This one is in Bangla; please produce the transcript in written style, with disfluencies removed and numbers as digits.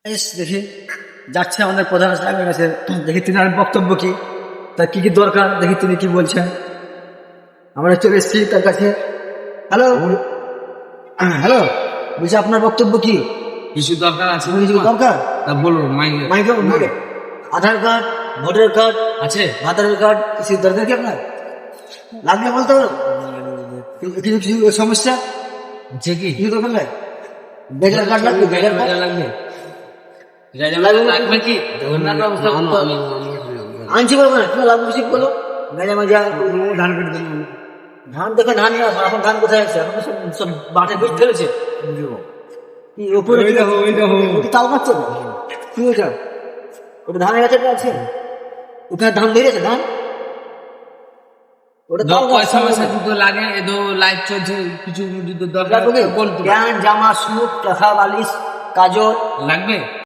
বেশ দেখি যাচ্ছে আমাদের প্রধান সাহেবের কাছে, দেখি তিনার বক্তব্য কি, তার কি কি দরকার, দেখি তিনি কি বলছেন। আমরা চলে এসেছি তার কাছে। হ্যালো হ্যালো, বলছি আপনার বক্তব্য কি? কিছু দরকার আছে কিছু দরকার? তা বলুন মাইকে মাইকে বলে আধার কার্ড, ভোটার কার্ড, আছে আধার কার্ড কিছু দরকার কি আপনার? লাগলে বলতে পারো। কিছু কিছু সমস্যা আছে কি কিছু দরকার নাই? বেকার কার্ড লাগবে? বেকার কার্ড লাগবে লাগবে কি ধন্যবাদ ব্যবস্থা করতে হবে। আনছি বলবো না, তুমি লাগবে কিছু বলো। মেজা মাজা ধান কেটে দেবেন। ধান দেখে ধান না, এখন ধান কোথায় আছে? এখন তো সব সব বাটে বেশ ফেলেছে। কি উপরে ওই দেখো, ওই দেখো। ওটা তাল মারছে না? কি ওইটা? ওটা ধানের গাছে আছে? ওখানে ধান বেরিয়েছে ধান? ওটা তাল গাছ। পয়সা পয়সা দুটো লাগে এদো লাইট চলছে কিছু যদি দরকার লাগবে কি? বলতো প্যান্ট, জামা, স্যুট, টাকা, বালিশ, কাজল লাগবে